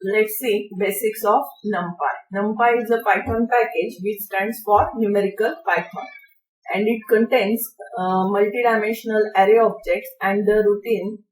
Let's see basics of NumPy. NumPy is a Python package which stands for Numerical Python, and it contains multidimensional array objects and the routine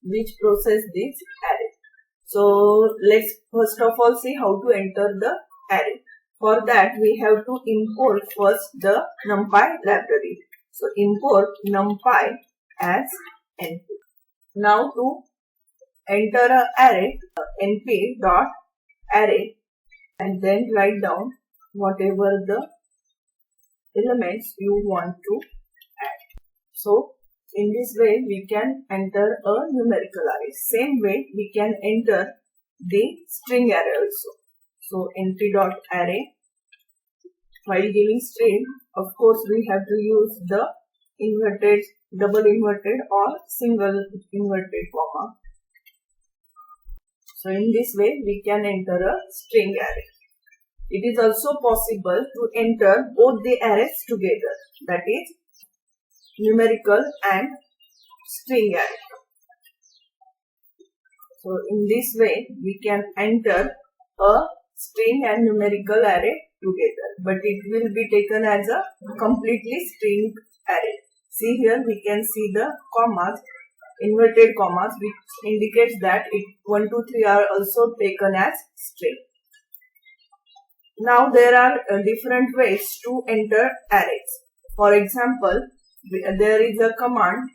which process this array. So let's first of all see how to enter the array. For that we have to import first the NumPy library. So import NumPy as np. Now to enter an array, np.array, and then write down whatever the elements you want to add. So in this way we can enter a numerical array. Same way we can enter the string array also. So np.array, while giving string, of course we have to use the inverted, double inverted or single inverted comma. So in this way we can enter a string array. It is also possible to enter both the arrays together, that is numerical and string array. So in this way we can enter a string and numerical array together, but it will be taken as a completely string array. See here we can see the commas, inverted commas, which indicates that 1, 2, 3 are also taken as string. Now there are different ways to enter arrays. For example, there is a command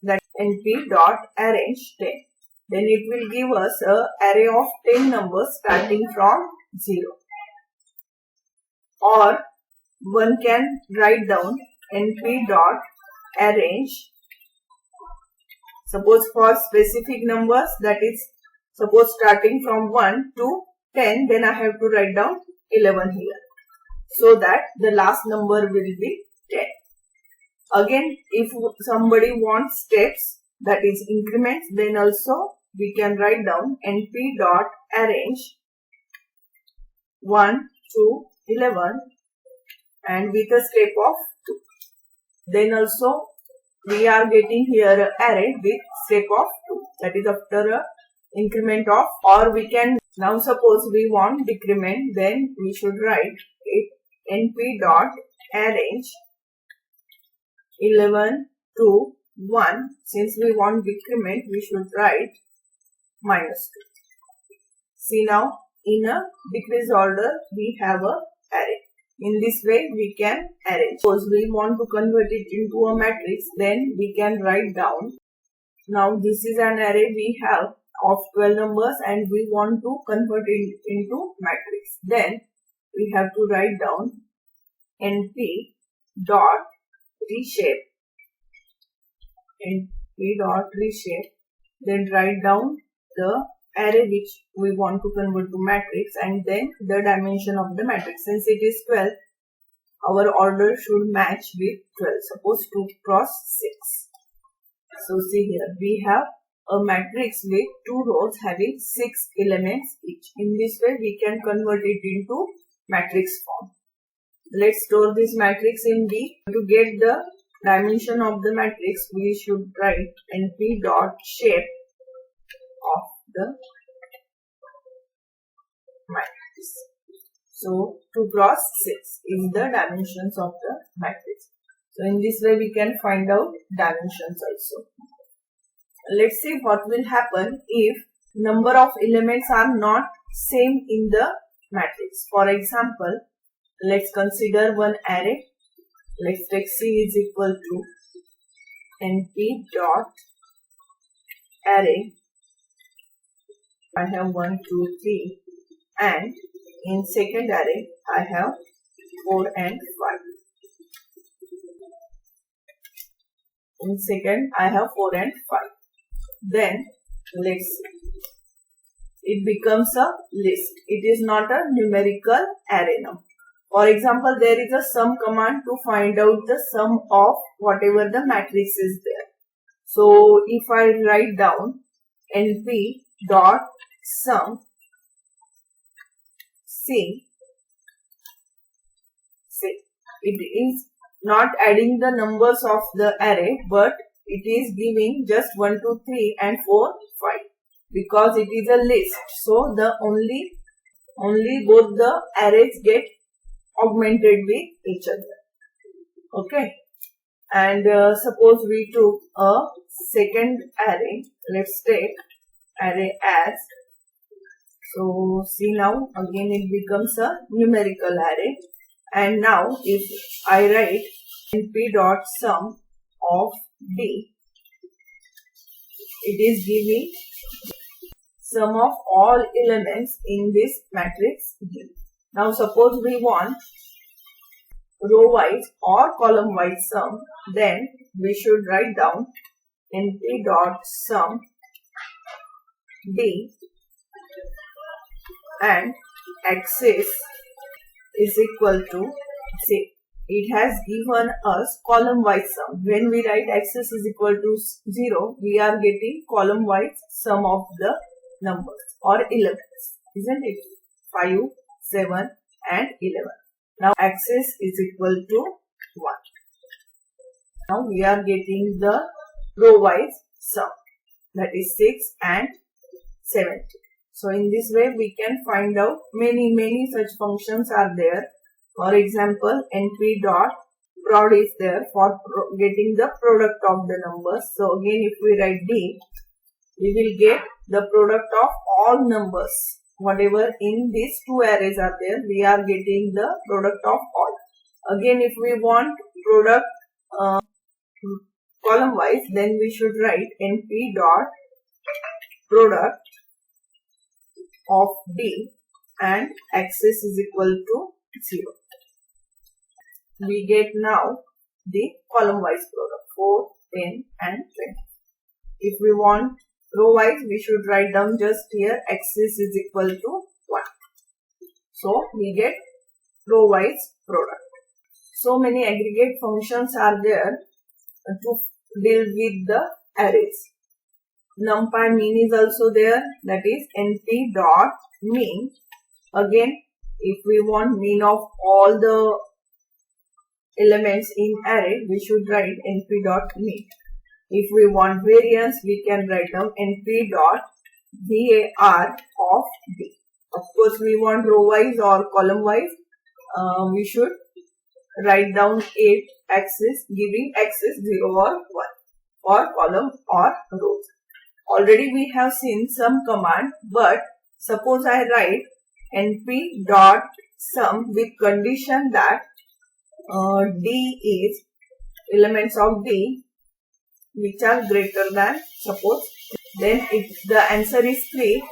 that np.arrange 10. Then it will give us an array of 10 numbers starting from 0. Or one can write down np.arrange, suppose for specific numbers, that is suppose starting from 1 to 10, then I have to write down 11 here, so that the last number will be 10. Again, if somebody wants steps, that is increments, then also we can write down np.arrange 1 to 11 and with a step of 2. Then also we are getting here an array with step of 2, that is after a increment of, or we can, now suppose we want decrement, then we should write it np.arrange 11 to 1. Since we want decrement, we should write -2. See now, in a decrease order we have a array. In this way we can arrange. Suppose we want to convert it into a matrix, then we can write down, now this is an array we have of 12 numbers and we want to convert it into matrix. Then we have to write down np.reshape, then write down the array which we want to convert to matrix and then the dimension of the matrix. Since it is 12, our order should match with 12. Suppose 2 cross 6. So see here we have a matrix with 2 rows having 6 elements each. In this way we can convert it into matrix form. Let's store this matrix in B. To get the dimension of the matrix, we should write np.shape of the matrix. So 2 cross 6 is the dimensions of the matrix. So in this way we can find out dimensions also. Let's see what will happen if number of elements are not same in the matrix. For example, let's consider one array. Let's take C is equal to np.array. I have 1, 2, 3, and in second array I have 4 and 5. In second I have 4 and 5. Then let's see. It becomes a list. It is not a numerical array now. For example, there is a sum command to find out the sum of whatever the matrix is there. So if I write down np.sum C, it is not adding the numbers of the array, but it is giving just 1, 2, 3 and 4, 5. because it is a list. So the only both the arrays get augmented with each other. Okay. And suppose we took a second array. Let's take array as. So see now again it becomes a numerical array. And now if I write np dot sum of d, it is giving sum of all elements in this matrix D. Now suppose we want row wise or column wise sum, then we should write down np dot sum D and axis is equal to, say, it has given us column wise sum. When we write axis is equal to 0, we are getting column wise sum of the numbers or elements, isn't it? 5, 7 and 11. Now axis is equal to 1. Now we are getting the row wise sum, that is 6 and 70. So in this way we can find out many such functions are there. For example, np dot prod is there for getting the product of the numbers. So again if we write D, we will get the product of all numbers. Whatever in these two arrays are there, we are getting the product of all. Again if we want product column wise, then we should write np dot product of D and axis is equal to 0. We get now the column wise product 4, 10 and 20. If we want row wise, we should write down just here axis is equal to 1. So we get row wise product. So many aggregate functions are there to deal with the arrays. NumPy mean is also there, that is np dot mean. Again if we want mean of all the elements in array, we should write np dot mean. If we want variance, we can write down np dot var of D. Of course we want row wise or column wise, we should write down 8 axis, giving axis 0 or 1 for column or rows. Already we have seen some command, but suppose I write np dot sum with condition that D is elements of D which are greater than, suppose, then if the answer is 3,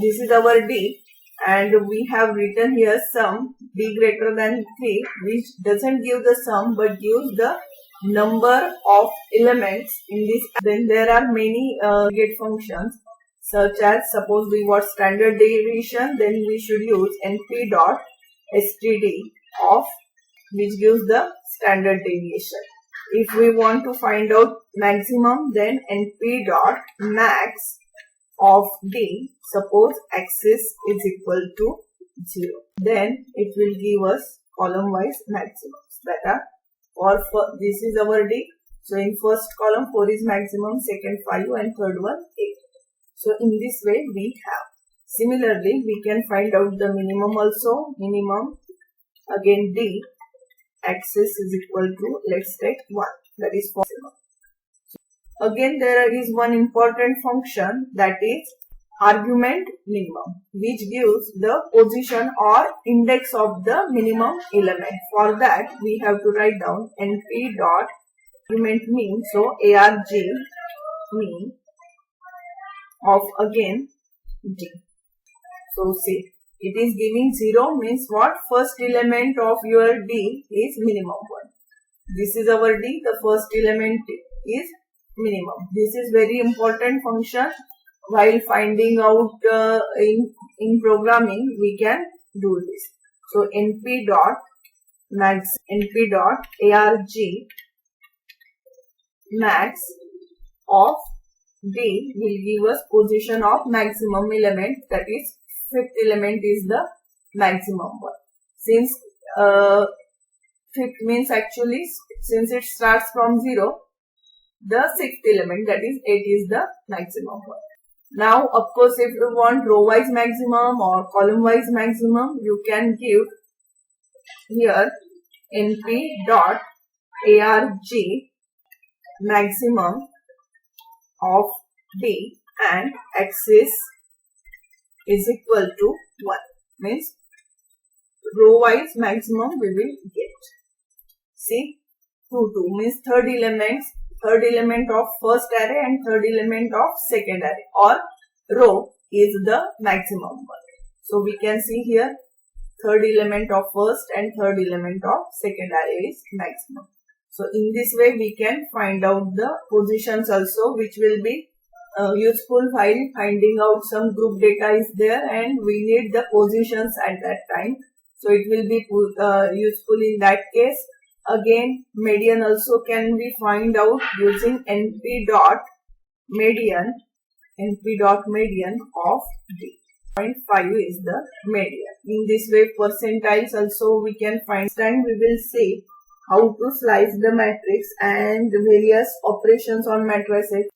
this is our D and we have written here sum D greater than 3, which doesn't give the sum but gives the number of elements in this. Then there are many get functions, such as suppose we want standard deviation, then we should use np dot std of, which gives the standard deviation. If we want to find out maximum, then np dot max of D, suppose axis is equal to 0, then it will give us column wise maximums that are, or this is our D. So in first column 4 is maximum, second 5 and third one 8. So in this way we have. Similarly we can find out the minimum also. Minimum again D, axis is equal to, let's take 1, that is maximum. Again there is one important function, that is argument minimum, which gives the position or index of the minimum element. For that we have to write down np dot argument mean, so arg mean of again D. So see, it is giving 0 means what? First element of your D is minimum 1. This is our D, the first element is minimum. This is very important function. While finding out in programming, we can do this. So np dot max, np dot arg max of D will give us position of maximum element, that is fifth element is the maximum one. Since fifth means actually, since it starts from 0, the sixth element, that is 8, is the maximum one. Now, of course, if you want row-wise maximum or column-wise maximum, you can give here np dot arg maximum of D and axis is equal to 1. Means row-wise maximum we will get. See, 2, 2 means third element of first array and third element of second array, or row is the maximum one. So we can see here third element of first and third element of second array is maximum. So in this way we can find out the positions also, which will be useful while finding out some group data is there and we need the positions at that time. So it will be useful in that case. Again, median also can be find out using np dot median of D. 0.5 is the median. In this way, percentiles also we can find, and we will see how to slice the matrix and various operations on matrices.